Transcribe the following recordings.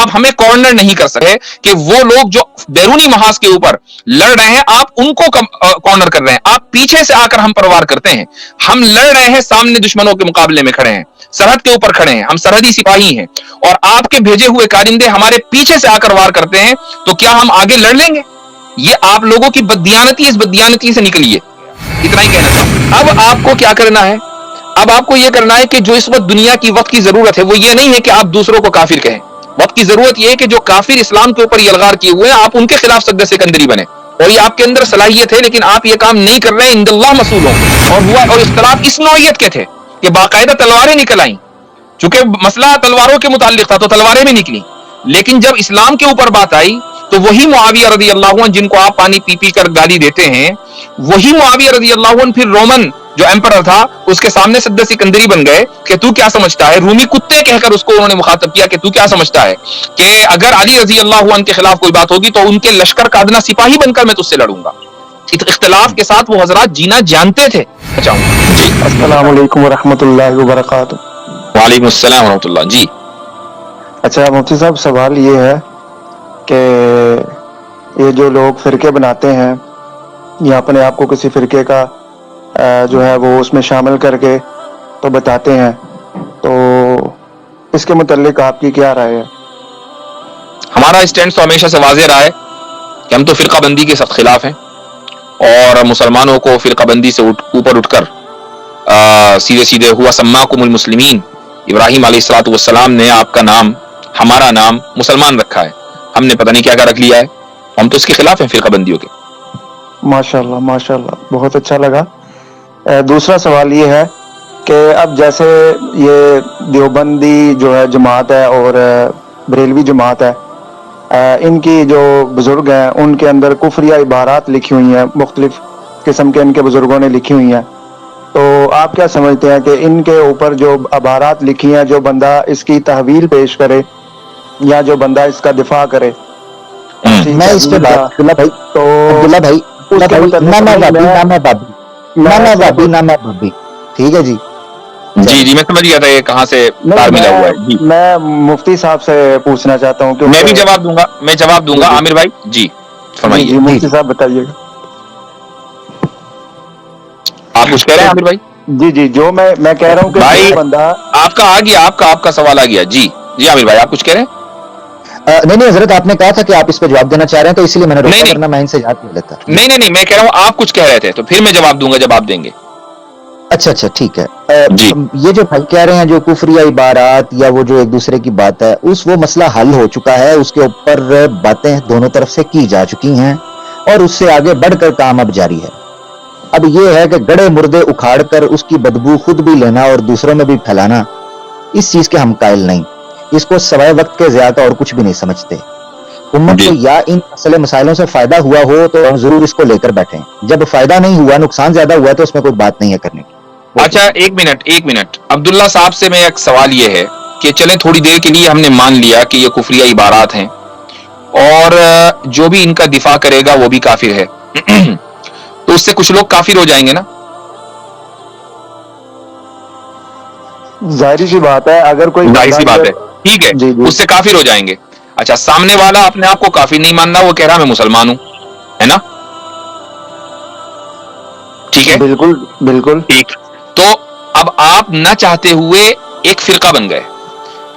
آپ ہمیں کارنر نہیں کر سکے کہ وہ لوگ جو بیرونی محاذ کے اوپر لڑ رہے ہیں آپ ان کو کارنر کر رہے ہیں. آپ پیچھے سے آ کر ہم پر وار کرتے ہیں. ہم لڑ رہے ہیں, سامنے دشمنوں کے مقابلے میں کھڑے ہیں, سرحد کے اوپر کھڑے ہیں, ہم سرحدی سپاہی ہیں, اور آپ کے بھیجے ہوئے کارندے ہمارے پیچھے سے آ کر وار کرتے ہیں, تو کیا ہم آگے لڑ لیں گے؟ یہ آپ لوگوں کی بددیانتی, اس بددیانتی سے نکلیے. اتنا ہی کہنا تھا. اب آپ کو کیا کرنا ہے؟ اب آپ کو یہ کرنا ہے کہ جو اس وقت دنیا کی وقت کی ضرورت ہے وہ یہ نہیں ہے کہ آپ دوسروں کو کافر کہیں. وقت کی ضرورت یہ ہے کہ جو کافر اسلام کے اوپر یلغار کیے ہوئے ہیں آپ ان کے خلاف سد سکندری بنے, اور یہ آپ کے اندر صلاحیت ہے, لیکن آپ یہ کام نہیں کر رہے ہیں. عند اللہ مسئول ہوں. اور اختلاف اس نوعیت کے تھے کہ باقاعدہ تلواریں نکل آئیں, چونکہ مسئلہ تلواروں کے متعلق تھا تو تلواریں بھی نکلی. لیکن جب اسلام کے اوپر بات آئی تو وہی معاویہ رضی اللہ عنہ جن کو آپ پانی پی پی کر گالی دیتے ہیں, وہی معاویہ رضی اللہ عنہ پھر رومن جو ایمپرر تھا اس کے سامنے سد سکندری بن گئے کہ تو کیا سمجھتا ہے. رومی کتے کہہ کر اس کو انہوں نے مخاطب کیا کہ تو کیا سمجھتا ہے کہ اگر علی رضی اللہ عنہ کے خلاف کوئی بات ہوگی تو ان کے لشکر کا ادنا سپاہی بن کر میں تجھ سے لڑوں گا. اختلاف کے ساتھ وہ حضرات جینا جانتے تھے. جی السلام علیکم ورحمۃ اللہ وبرکاتہ. وعلیکم السلام ورحمۃ اللہ. جی اچھا مفتی صاحب, سوال یہ ہے کہ یہ جو لوگ فرقے بناتے ہیں یا اپنے آپ کو کسی فرقے کا جو ہے وہ اس میں شامل کر کے تو بتاتے ہیں, تو اس کے متعلق آپ کی کیا رائے ہے؟ ہمارا اسٹینڈ تو ہمیشہ سے واضح رہا ہے کہ ہم تو فرقہ بندی کے سخت خلاف ہیں, اور مسلمانوں کو فرقہ بندی سے اوپر اٹھ کر سیدھے سیدھے ہوا سماکم المسلمین, ابراہیم علیہ الصلوۃ والسلام نے آپ کا نام, ہمارا نام مسلمان رکھا ہے. ہم نے پتہ نہیں کیا کیا رکھ لیا ہے. ہم تو اس کے خلاف ہیں فرقہ بندیوں کے. ماشاءاللہ ماشاءاللہ, بہت اچھا لگا. دوسرا سوال یہ ہے کہ اب جیسے یہ دیوبندی جو ہے جماعت ہے اور بریلوی جماعت ہے, ان کی جو بزرگ ہیں ان کے اندر کفریہ عبارات لکھی ہوئی ہیں, مختلف قسم کے ان کے بزرگوں نے لکھی ہوئی ہیں. تو آپ کیا سمجھتے ہیں کہ ان کے اوپر جو عبارات لکھی ہیں, جو بندہ اس کی تحویل پیش کرے یا جو بندہ اس کا دفاع کرے, میں اس پہ بات عبداللہ بھائی, تو عبداللہ بھائی نہ میں بابی نہ میں بابی, ٹھیک ہے جی. جی جی میں سمجھ گیا تھا یہ کہاں سے تار ملا ہوا ہے. جی میں مفتی صاحب سے پوچھنا چاہتا ہوں کہ میں بھی جواب دوں گا, میں جواب دوں گا. عامر بھائی جی فرمائیے. جی مفتی صاحب بتائیے گا. آپ کچھ کہہ رہے ہیں عامر بھائی؟ جی جی, جو میں کہہ رہا ہوں کہ بھائی بندہ آپ کا آ گیا, آپ کا سوال آ گیا. جی جی عامر بھائی آپ کچھ کہہ رہے ہیں؟ نہیں حضرت, آپ نے کہا تھا کہ آپ اس پہ جواب دینا چاہ رہے ہیں تو اس لیے میں نے روکا, ورنہ میں ان سے یاد کر لیتا. نہیں میں کہہ رہا ہوں آپ کچھ کہہ رہے تھے تو پھر میں جواب دوں گا جب آپ دیں گے. اچھا ٹھیک ہے. یہ جو بھائی کہہ رہے ہیں جو کفریہ عبارات یا وہ جو ایک دوسرے کی بات ہے, وہ مسئلہ حل ہو چکا ہے, اس کے اوپر باتیں دونوں طرف سے کی جا چکی ہیں اور اس سے آگے بڑھ کر کام اب جاری ہے. اب یہ ہے کہ گڑے مردے اکھاڑ کر اس کی بدبو خود بھی لینا اور دوسروں میں بھی پھیلانا, اس چیز کے ہم قائل نہیں. اس کو سوائے وقت کے زیادہ اور کچھ بھی نہیں سمجھتے. امت کو یا ان مسئلے مسائلوں سے فائدہ ہوا ہو تو ہم ضرور اس کو لے کر بیٹھیں, جب فائدہ نہیں ہوا, نقصان زیادہ ہوا تو اس میں کوئی بات نہیں ہے کرنے کی. اچھا ایک منٹ, عبداللہ صاحب سے میں ایک سوال یہ ہے کہ چلیں تھوڑی دیر کے لیے ہم نے مان لیا کہ یہ کفریہ عبارات ہیں اور جو بھی ان کا دفاع کرے گا وہ بھی کافر ہے, تو اس سے کچھ لوگ کافر ہو جائیں گے نا؟ ظاہری سی بات ہے, اگر کوئی ظاہر سی بات ہے, ٹھیک ہے, جی اس سے کافر ہو جائیں گے. اچھا سامنے والا اپنے آپ کو کافر نہیں ماننا, وہ کہہ رہا میں مسلمان ہوں, ہے نا؟ ٹھیک ہے بالکل بالکل ٹھیک. تو اب آپ نہ چاہتے ہوئے ایک فرقہ بن گئے,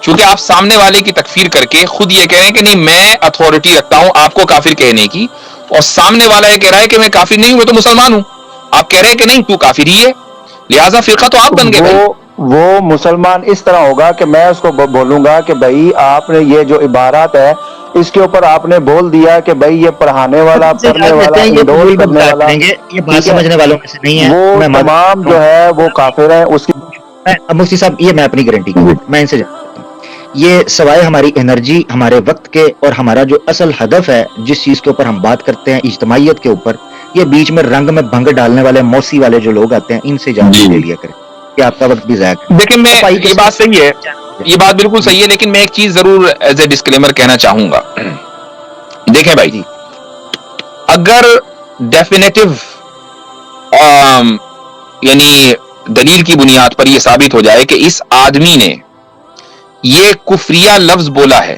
چونکہ آپ سامنے والے کی تکفیر کر کے خود یہ کہہ رہے ہیں کہ نہیں میں اتھارٹی رکھتا ہوں آپ کو کافر کہنے کی, اور سامنے والا یہ کہہ رہا ہے کہ میں کافر نہیں ہوں, میں تو مسلمان ہوں. آپ کہہ رہے ہیں کہ نہیں تو کافر ہی ہے, لہذا فرقہ تو آپ بن گئے بھائی. وہ مسلمان اس طرح ہوگا کہ میں اس کو بولوں گا کہ بھائی آپ نے یہ جو عبارات ہے اس کے اوپر آپ نے بول دیا کہ بھائی یہ پڑھانے والا, پڑھنے والا, انڈول کرنے والا, یہ بات سمجھنے والوں میں سے نہیں ہے, وہ تمام جو ہے وہ کافر ہیں. اس کی مفتی صاحب یہ میں اپنی گارنٹی کی, میں ان سے جانتا ہوں, یہ سوائے ہماری انرجی, ہمارے وقت کے اور ہمارا جو اصل ہدف ہے جس چیز کے اوپر ہم بات کرتے ہیں اجتماعیت کے اوپر, یہ بیچ میں رنگ میں بھنگ ڈالنے والے موسی والے جو لوگ آتے ہیں ان سے جان لے لیا کریں کہ آپ کا وقت بھی ضائع کریں. لیکن میں یہ بات صحیح ہے, یہ بات بالکل صحیح ہے, لیکن میں ایک چیز ضرور ایز اے ڈسکلیمر کہنا چاہوں گا. دیکھیں بھائی جی, اگر ڈیفینیٹو یعنی دلیل کی بنیاد پر یہ ثابت ہو جائے کہ اس آدمی نے یہ کفریہ لفظ بولا ہے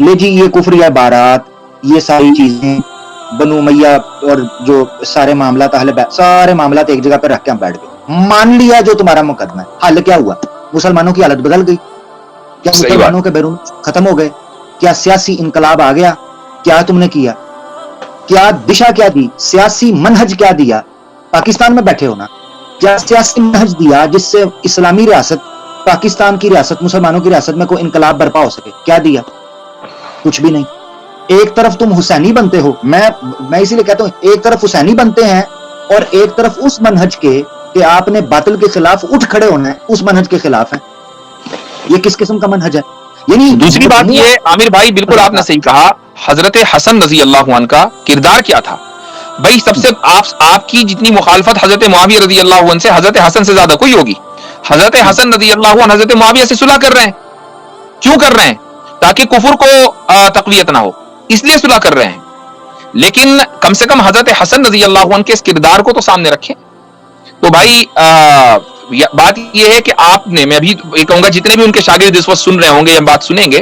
لے جی یہ کفر یا بارات یہ ساری چیزیں بنو امیہ اور جو سارے معاملات اہل بیت سارے معاملات ایک جگہ پہ رکھ کے ہم بیٹھ گئے, مان لیا جو تمہارا مقدمہ ہے. حل کیا ہوا؟ مسلمانوں کی حالت بدل گئی. کیا مسلمانوں کے بیرون ختم ہو گئے؟ کیا سیاسی انقلاب آ گیا؟ کیا تم نے کیا؟ کیا دشا کیا دی؟ سیاسی منہج کیا دیا؟ پاکستان میں بیٹھے ہونا کیا سیاسی منہج دیا جس سے اسلامی ریاست پاکستان کی ریاست مسلمانوں کی ریاست میں کوئی انقلاب برپا ہو سکے؟ کیا دیا؟ کچھ بھی نہیں. ایک طرف تم حسینی بنتے ہو, میں اسی لیے کہتا ہوں ایک طرف حسینی بنتے ہیں اور ایک طرف اس منہج کے کہ آپ نے باطل کے خلاف اٹھ کھڑے ہونا ہے اس منہج کے خلاف ہے. یہ کس قسم کا منہج ہے؟ یعنی دوسری بات یہ عامر بھائی بالکل آپ نے صحیح کہا, حضرت حسن رضی اللہ عنہ کا کردار کیا تھا بھائی؟ سب سے آپ کی جتنی مخالفت حضرت معاویہ رضی اللہ عنہ سے حضرت حسن سے زیادہ کوئی ہوگی. حضرت حسن رضی اللہ عنہ حضرت معاویہ سے صلح کر رہے ہیں. کیوں کر رہے ہیں؟ تاکہ کفر کو تقویت نہ ہو, اس لیے صلح کر رہے ہیں. لیکن کم سے کم حضرت حسن رضی اللہ عنہ کے اس کردار کو تو سامنے رکھیں. تو بھائی بات یہ ہے کہ آپ نے, میں ابھی یہ کہوں گا جتنے بھی ان کے شاگرد اس وقت سن رہے ہوں گے یا بات سنیں گے,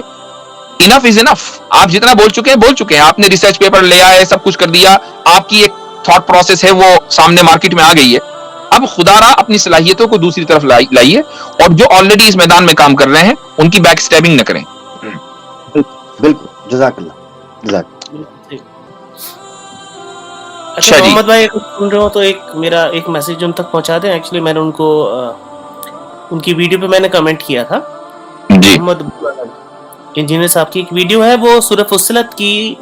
انف از انف. آپ جتنا بول چکے ہیں, آپ نے ریسرچ پیپر لے آئے, سب کچھ کر دیا, آپ کی ایک تھاٹ پروسیس ہے وہ سامنے مارکیٹ میں آ گئی ہے. اب خدا را اپنی صلاحیتوں کو دوسری طرف لائیے اور جو آلریڈی اس میدان میں کام کر رہے ہیں ان کی بیک سٹیبنگ نہ کریں. بالکل, جزاک اللہ, جزاک. اچھا محمد بھائی سن رہے ہو تو میرا ایک میسج ان تک پہنچا دیں. ایکچولی میں نے ان کو ان کی ویڈیو پہ میں نے کمنٹ کیا تھا. محمد انجینئر صاحب کی ایک ویڈیو ہے, وہ سورہ فصلت کی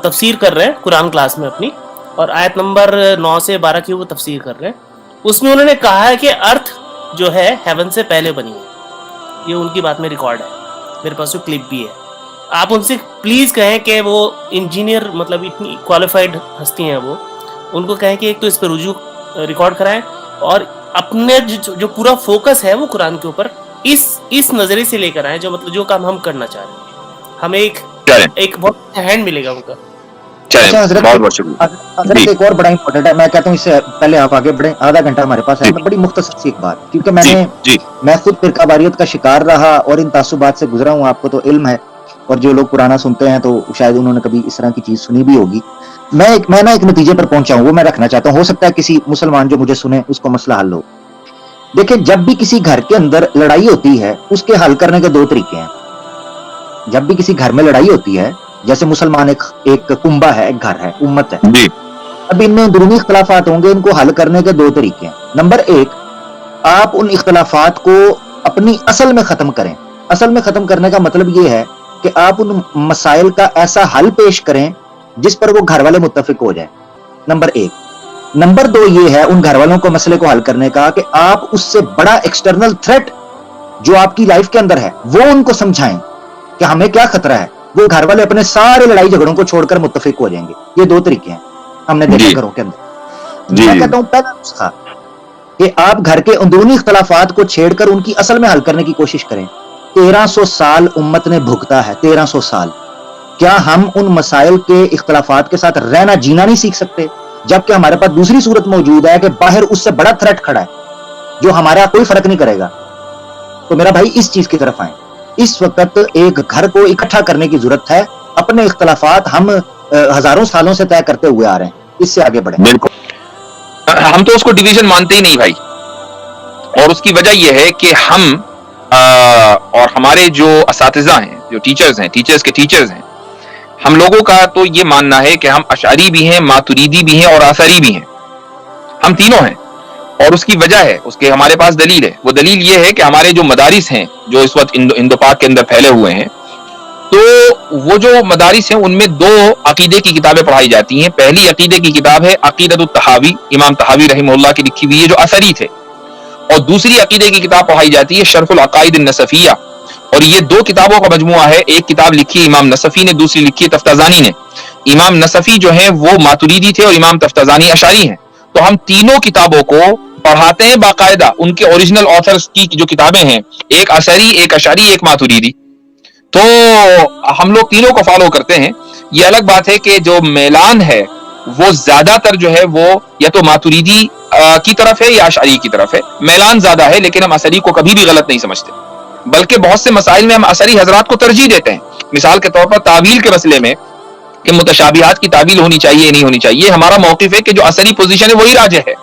تفسیر کر رہے ہیں قرآن کلاس میں اپنی, اور آیت نمبر 9 سے 12 کی وہ تفسیر کر رہے ہیں. اس میں انہوں نے کہا ہے کہ ارتھ جو ہے ہیون سے پہلے بنی ہے. یہ ان کی بات میں ریکارڈ ہے, میرے پاس وہ کلپ بھی ہے. آپ ان سے پلیز کہیں کہ وہ انجینئر مطلب اتنی کوالیفائڈ ہستی ہیں, وہ ان کو کہیں کہ ایک تو اس پہ رجوع ریکارڈ کرائیں اور اپنے جو پورا فوکس ہے وہ قرآن کے اوپر اس نظریے سے لے کر آئیں جو مطلب جو کام ہم کرنا چاہ رہے ہیں. ہمیں ایک بہت ہینڈ ملے گا ان کا. اچھا حضرت ایک اور بڑا امپورٹنٹ ہے, میں کہتا ہوں اس سے پہلے آپ آگے بڑھیں, آدھا گھنٹہ ہمارے پاس ہے. بڑی مختصر سی ایک بات, کیونکہ میں خود فرقہ واریت کا شکار رہا اور ان تعصبات سے گزرا ہوں, آپ کو تو علم ہے, اور جو لوگ پرانا سنتے ہیں تو شاید انہوں نے کبھی اس طرح کی چیز سنی بھی ہوگی. میں نا ایک نتیجے پر پہنچا ہوں, وہ میں رکھنا چاہتا ہوں. ہو سکتا ہے کسی مسلمان جو مجھے سنے اس کو مسئلہ حل ہو. دیکھیں, جب بھی کسی گھر کے اندر لڑائی ہوتی ہے اس کے حل کرنے کے دو طریقے ہیں. جب بھی کسی گھر میں لڑائی ہوتی ہے, جیسے مسلمان ایک کنبہ ہے, ایک گھر ہے, امت ہے, اب ان میں اندرونی اختلافات ہوں گے, ان کو حل کرنے کے دو طریقے ہیں. نمبر 1, آپ ان اختلافات کو اپنی اصل میں ختم کریں. اصل میں ختم کرنے کا مطلب یہ ہے کہ آپ ان مسائل کا ایسا حل پیش کریں جس پر وہ گھر والے متفق ہو جائیں. نمبر 1. نمبر 2 یہ ہے ان گھر والوں کو مسئلے کو حل کرنے کا کہ آپ اس سے بڑا ایکسٹرنل تھریٹ جو آپ کی لائف کے اندر ہے وہ ان کو سمجھائیں کہ ہمیں کیا خطرہ ہے. وہ گھر والے اپنے سارے لڑائی جھگڑوں کو چھوڑ کر متفق ہو جائیں گے. یہ دو طریقے ہیں ہم نے دیکھے گھروں کے اندر. میں کہتا ہوں پہلا نسخہ کہ آپ گھر کے اندرونی اختلافات کو چھیڑ کر ان کی اصل میں حل کرنے کی کوشش کریں. 1300 سال امت نے بھگتا ہے, 1300 سال. کیا ہم ان مسائل کے اختلافات کے ساتھ رہنا جینا نہیں سیکھ سکتے؟ جبکہ ہمارے پاس دوسری صورت موجود ہے کہ باہر اس سے بڑا تھریٹ کھڑا ہے جو ہمارا کوئی فرق نہیں کرے گا. تو میرا بھائی اس چیز کی طرف آئیں. اس وقت ایک گھر کو اکٹھا کرنے کی ضرورت ہے. اپنے اختلافات ہم ہزاروں سالوں سے طے کرتے ہوئے آ رہے ہیں, اس سے آگے بڑھیں. بالکل, ہم تو اس کو ڈویژن مانتے ہی نہیں بھائی, اور اس کی وجہ یہ ہے کہ ہم اور ہمارے جو اساتذہ ہیں, جو ٹیچرز ہیں, ٹیچرز کے ٹیچرز ہیں, ہم لوگوں کا تو یہ ماننا ہے کہ ہم اشعری بھی ہیں, ماتریدی بھی ہیں اور آثری بھی ہیں. ہم تینوں ہیں, اور اس کی وجہ ہے, اس کے ہمارے پاس دلیل ہے. وہ دلیل یہ ہے کہ ہمارے جو مدارس ہیں جو اس وقت ہندو پاک کے اندر پھیلے ہوئے ہیں, تو وہ جو مدارس ہیں ان میں 2 عقیدے کی کتابیں پڑھائی جاتی ہیں. پہلی عقیدے کی کتاب ہے عقیدۃ الطحاوی, امام طحاوی رحمہ اللہ کی لکھی ہوئی ہے جو اثری تھے, اور دوسری عقیدے کی کتاب پڑھائی جاتی ہے شرف العقائد النصفیہ, اور یہ 2 کتابوں کا مجموعہ ہے. ایک کتاب لکھی امام نصفی نے, دوسری لکھی ہے تفتازانی نے. امام نصفی جو ہیں وہ ماتریدی تھے اور امام تفتازانی اشعری ہیں. تو ہم تینوں کتابوں کو پڑھاتے ہیں باقاعدہ, ان کے اوریجنل آتھرز کی جو کتابیں ہیں, ایک اثری, ایک اشعری, ایک ماتریدی. تو ہم لوگ تینوں کو فالو کرتے ہیں. یہ الگ بات ہے کہ جو میلان ہے وہ زیادہ تر جو ہے وہ یا تو ماتریدی کی طرف ہے یا اشعری کی طرف ہے. میلان زیادہ ہے, لیکن ہم اشعری کو کبھی بھی غلط نہیں سمجھتے, بلکہ بہت سے مسائل میں ہم اشعری حضرات کو ترجیح دیتے ہیں. مثال کے طور پر تعویل کے مسئلے میں کہ متشابہات کی تعویل ہونی چاہیے نہیں ہونی چاہیے, ہمارا موقف ہے کہ جو اصلی پوزیشن ہے وہی راجح ہے.